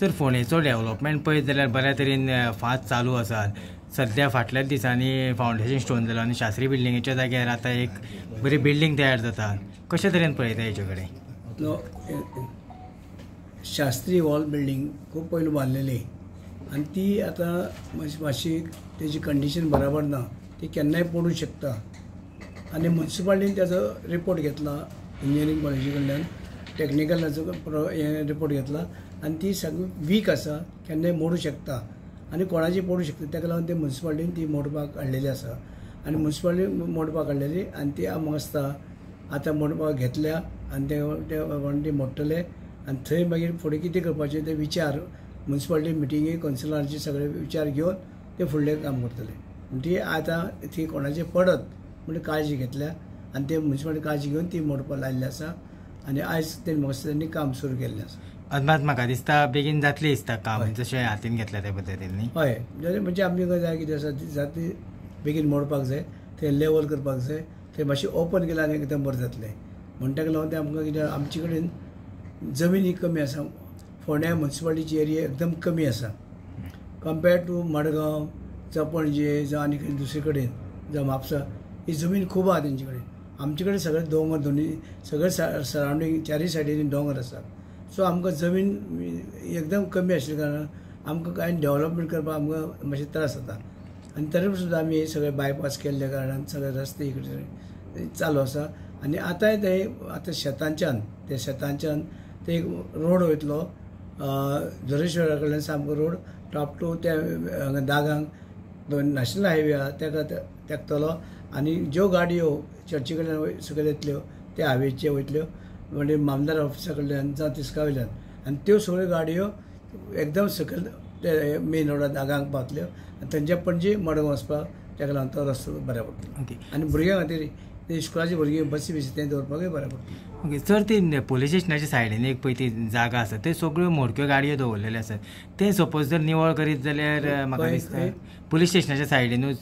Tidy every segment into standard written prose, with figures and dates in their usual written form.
Sir फोंडेचो development पळयत जाल्यार बऱ्या तरेन फास्ट चालू आसा. सध्या फाटल्याच दिसांनी फावंडेशन स्टोन जालो आनी शास्त्री बिल्डिंगेच्या जाग्यार आतां एक बरी बिल्डींग तयार जाता. कशा तरेन पळयता हेचे कडेन? शास्त्री हॉल बिल्डींग खूब पयलीं बांदलेली आनी ती आतां मातशी तेजी कंडिशन बराबर ना, ती केन्नाय पडूं शकता. आनी म्युन्सिपालिटीन त्याचो रिपोर्ट घेतला, इंजिनियरींग कॉलेजी कडल्यान टॅक्निकलाचो रिपोर्ट घेतला आनी ती सगळी वीक आसा, केन्नाय मोडूं शकता आनी कोणाची पडूं शकता. ताका लागून ते म्युन्सिपालिटीन ती मोडपाक हाडलेली आसा आनी म्युन्सिपालिटीन मोडपाक हाडलेली आनी ती म्हाका दिसता आतां मोडपाक घेतल्या आनी ते मोडटले आनी थंय मागीर फुडें कितें करपाचें ते विचार म्युन्सिपालिटी मिटिंगे कौन्सिलरांचे सगळे विचार घेवन ते फुडलें काम करतले. म्हणजे आतां ती कोणाची पडत म्हणजे काळजी घेतल्या आनी ते म्युन्सिपालिटी काळजी घेवन ती मोडपाक लायिल्ली आसा आनी आयज त्यांनी काम सुरू केल्लें आसा. अदमात म्हाका दिसता बेगीन जातलें दिसता काम जशें हातीन घेतल्या त्या पद्दतीन न्ही. हय, म्हणजे आमकां जाय कितें आसा जाती बेगीन मोडपाक जाय, थंय लेवल करपाक जाय, थंय मातशें ओपन केल्यार आनी एकदम बरें जातलें. म्हणटाक लागून ते आमकां कितें आमचे कडेन जमीन कमी आसा. फोंड्या म्युन्सिपालिटीची एरिया एकदम कमी आसा कंपेर्ड टू मडगांव जावं पणजे जावं आनी खंय दुसरे कडेन जावं म्हापसा ही जमीन खूब आसा तेंचे कडेन. आमचे कडेन सगळे दोंगर दोनी सगळे सरावंडींग चारय सायडीनी दोंगर आसा. सो आमकां जमीन एकदम कमी आशिल्ल्या कारणान आमकां कांय डेव्हलपमेंट करपाक आमकां मातशे त्रास जाता. आनी तरी सुद्दां आमी सगळे बायपास केल्ल्या कारणान सगळे रस्ते इकडे चालू आसा. आनी आतांय ते आतां शेतांच्यान ते एक रोड वयतलो जोरेश्वरा कडल्यान सामको रोड टॉप टू त्या दागांक नॅशनल हायवे आहा तेका तेंकतलो आनी ज्यो गाडयो चर्ची कडल्यान सकयल येतल्यो त्या हायवेचेर वयतल्यो म्हणजे मामदार ऑफिसा कडल्यान जावं तिस्का वयल्यान आनी त्यो सगळ्यो गाडयो एकदम सकयल ते मेन रोडा दागांक पावतल्यो आनी थंयच्या पणजे मडगांव वचपाक तेका लागून तो रस्तो बऱ्या पडटलो. आनी भुरग्यां खातीर इस्कुलाची भुरगीं बसी बिसी तें दवरपाकूय बरें पडटलें. ओके सर, ती पुलीस स्टेशनाच्या सायडीन एक पळय ती जागा आसा थंय सगळ्यो मोडक्यो गाडयो दवरलेले आसात. ते सपोज जर निवळ करीत जाल्यार म्हाका दिसता पुलीस स्टेशनाच्या सायडीनूच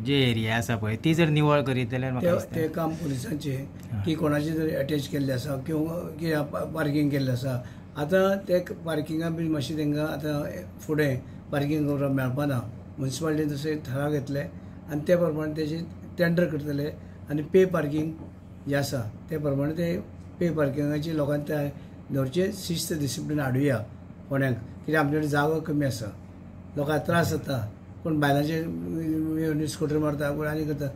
जी एरिया आसा पळय ती जर निवळ करीत जाल्यार म्हाका दिसता ते काम पुलिसांचें की कोणाची जर अटॅच केल्लें आसा किंवा कितें पार्किंग केल्लें आसा. आतां ते पार्किंगा बी मातशें तांकां आतां फुडें पार्किंग करपाक मेळपाना. म्युन्सिपालिटीन तशें थाराव घेतले आनी ते प्रमाणे तेजें टेंडर करतले आनी पे पार्किंग जें आसा ते प्रमाणे ते पे पार्किंगाची लोकांनी ते दवरचे. शिस्त डिसिप्लीन हाडुया फोंड्यांक, कित्याक आमचे कडेन जागो कमी आसा, लोकांक त्रास जाता, कोण बायलांचे स्कूटर मारता कोण आनी करता.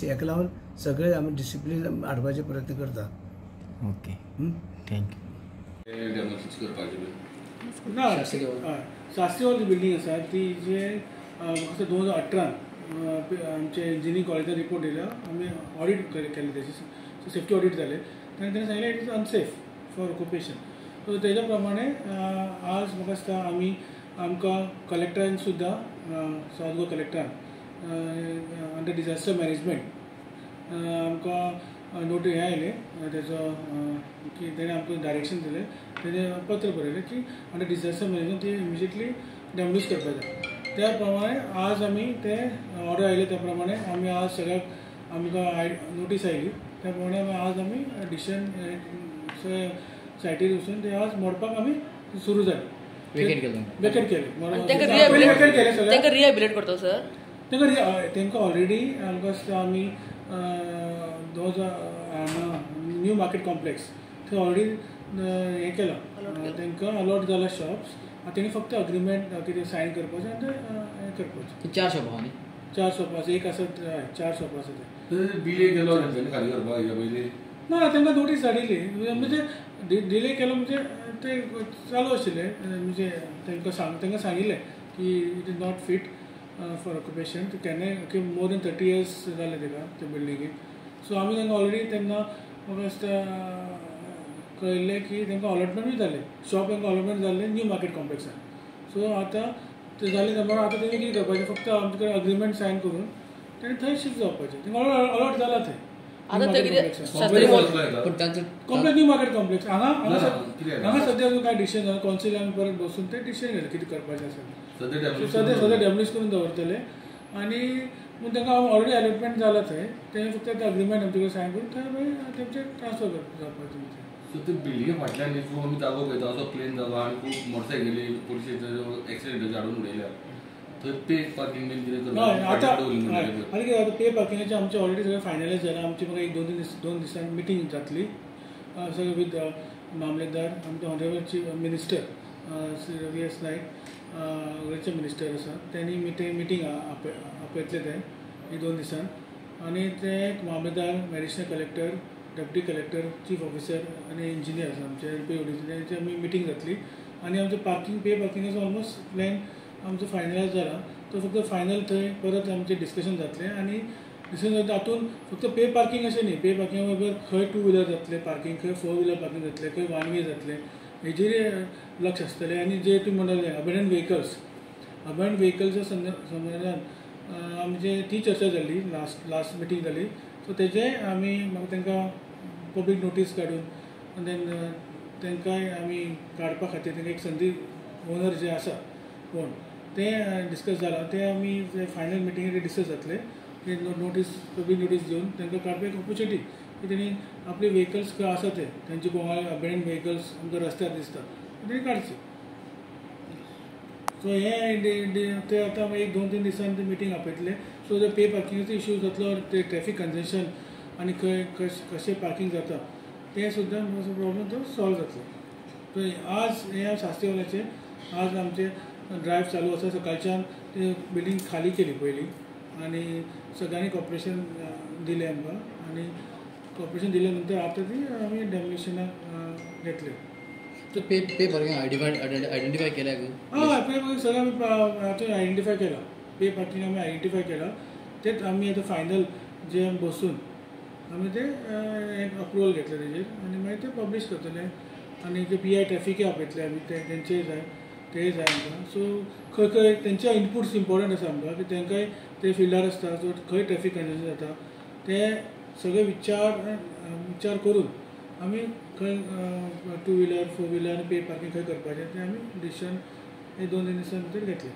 हेका लागून सगळे आमी डिसिप्लीन हाडपाचे प्रयत्न करता. Okay, thank you. Shastri hall building आसा ती जे 2018 आमचे इंजिनियरींग कॉलेजान रिपोर्ट दिला आमी ऑडिट केले त्याची सेफ्टी ऑडिट जाले तेन्ना ताणें सांगलें it is unsafe for occupation. So तेज्या प्रमाणे आज म्हाका दिसता आमकां कलेक्टरान सुद्दां सावथ गोवा कलेक्टरान अंडर डिजास्टर मॅनेजमेंट आमकां नोटीस हें आयलें तेजो की तेणें आमकां डायरेक्शन दिलें, तेणें पत्र बरयलें की अंडर डिजास्टर मॅनेजमेंट ती इमिजिएटली डॅमोलीश करपाक जाय. त्या प्रमाणे आज आमी ते ऑर्डर आयले त्या प्रमाणे आमी आज सगळ्याक आमकां नोटीस आयली त्या प्रमाणे आज आमी डिसिजन सायटीर वचून ते आज मोडपाक आमी सुरू जाले. वेकेट केले तांकां रिहॅबिलिटेट करता सर. तांकां ऑलरेडी आमकां दिसता आमी न्यू मार्केट कॉम्प्लेक्स थंय ऑलरेडी हें केलां, तांकां अलॉट जाला शॉप्स. तेणी फक्त अग्रीमेंट कितें सायन करपाचें आनी हें करपाचें. 4 शॉप आहा न्ही? 4 शॉप आसा, एक आसा 4 शॉप आसा ते. डिले केलो खाली करपाक हेच्या पयलीं ना तांकां नोटीस धाडिल्ली म्हणजे डिले केलो म्हणजे ते चालू आशिल्लें म्हणजे तांकां सांगिल्लें की it is not feet for occupation. केन्नाय मोर दॅन 30 years जाले ताका त्या बिल्डिंगेक. सो आमी तांकां ऑलरेडी तेन्ना म्हाका दिसता कळयल्लें की तांकां अलॉटमेंटूय जालें, शॉप तांकां अलॉटमेंट जाल्लें न्यू मार्केट कॉम्प्लेक्सान. सो आतां ते जालें त्या प्रमाणे आतां तेणी कितें करपाचें फक्त आमचे कडेन अग्रिमेंट सायन करून तेणी थंय शिफ्ट जावपाचें. तांकां अलॉट जाला थंय कॉम्प्लेक्स न्यू मार्केट कॉम्प्लेक्स. हांगा सद्या कांय डिसिजन जालें, कौन्सिलान परत बसून ते डिसिजन घेतलें कितें करपाचें आसा. सद्या डॅमोलीश करून दवरतले आनी पूण तांकां ऑलरेडी अलॉटमेंट जाला थंय. तेणी फक्त अग्रिमेंट आमचे कडेन सायन करून थंय मागीर तेंचे ट्रान्सफर जावपाचें. सो ते बिल्डिंगे फाटल्यान खूब आमी जागो पळयता असो प्लेन जागो आनी खूब मोटरसायकली पुलीस एक्सिडेंटाचे हाडून उडयल्या थंय पे पार्किंग बीन कितें हय आता करता आनी कितें आता पे पार्किंगाचें आमचें ऑलरेडी सगळें फायनलायज जालां आमची म्हाका एक दोन दिसांनी मिटींग जातली सगळें विथ मामलेदार आमचे ऑनरेबल चीफ मिनिस्टर श्री रवी एस नायक गोंयचे मिनिस्टर आसा त्यांनी मिटींग आपयतले ते एक 2 दिसान आनी ते मामलेदार additional collector deputy collector chief officer आनी इंजिनियर्स आमचे त्यांची आमी मिटींग जातली आनी आमचे पे पार्किंगाचो ऑलमोस्ट प्लॅन आमचो फायनलायज जाला तो फक्त फायनल थंय परत आमचें डिस्कशन जातलें आनी डिस्कशन जाता तातूंत फक्त पे पार्किंग अशें न्ही पे पार्किंगा बरोबर खंय 2 व्हिलर जातलें पार्किंग खंय 4 व्हिलर पार्किंग जातलें खंय 1 वे जातलें हेजेर लक्ष आसतलें आनी जे तुमी म्हणलें अबेंडन व्हेकल्सच्या संदर्भान आमची ती चर्चा जाल्ली लास्ट मिटींग जाली सो तेजे आमी म्हाका तांकां पब्लीक नोटीस काडून देन तांकांय आमी काडपा खातीर तांकां एक संदी ओनर जे आसा कोण ते डिस्कस जाला ते आमी फायनल मिटींगेर डिस्कस जातले ते पब्लीक नोटीस दिवन तांकां काडपाक एक ऑपॉर्च्युनिटी की तेणी आपले व्हेकल्स खंय आसा ते तांचे गोंय अबेंडन व्हेकल्स आमकां रस्त्यार दिसता तेणी काडचे सो हे ते आतां एक 2-3 दिसांनी ते मिटींग आपयतले सो ते पे पार्किंगाचो इश्यू जातलो ते ट्रॅफिक कंजेशन आनी खंय कशें पार्किंग जाता ते सुद्दां प्रॉब्लम तो सॉल्व जातलो सो आज हे शास्त्रीवाल्याचे आज आमचे ड्रायव्ह चालू आसा सकाळच्यान ते बिल्डींग खाली केली पयली आनी सगळ्यांनी कॉपरेशन दिलें आमकां आनी कॉपरेशन दिल्या नंतर आता ती आमी डेमोलिशनाक घेतले तो पे पार्किंग आयडेंटिफाय केल्या हय पे पार्किंग सगळें आमी आयडेंटिफाय केला पे पार्किंग आमी आयडेंटिफाय केला तेच आमी आतां फायनल जे बसून आमी ते अप्रुवल घेतले तेजेर आनी मागीर ते पब्लीश करतले आनी ते PI ट्रॅफिकूय आपयतले आमी तेंचेय जाय ते जाय आमकां सो खंय खंय तेंचे इनपुट्स इम्पॉर्टंट आसा आमकां की तेंकाय ते फिल्डार आसता सो खंय ट्रॅफिक कंजेशन जाता ते सगळे विचार करून आमी खंय 2 व्हिलर 4 व्हिलर पे पार्किंग खंय करपाचें तें आमी डिसिजन हे 2-3 दिसां भितर घेतलें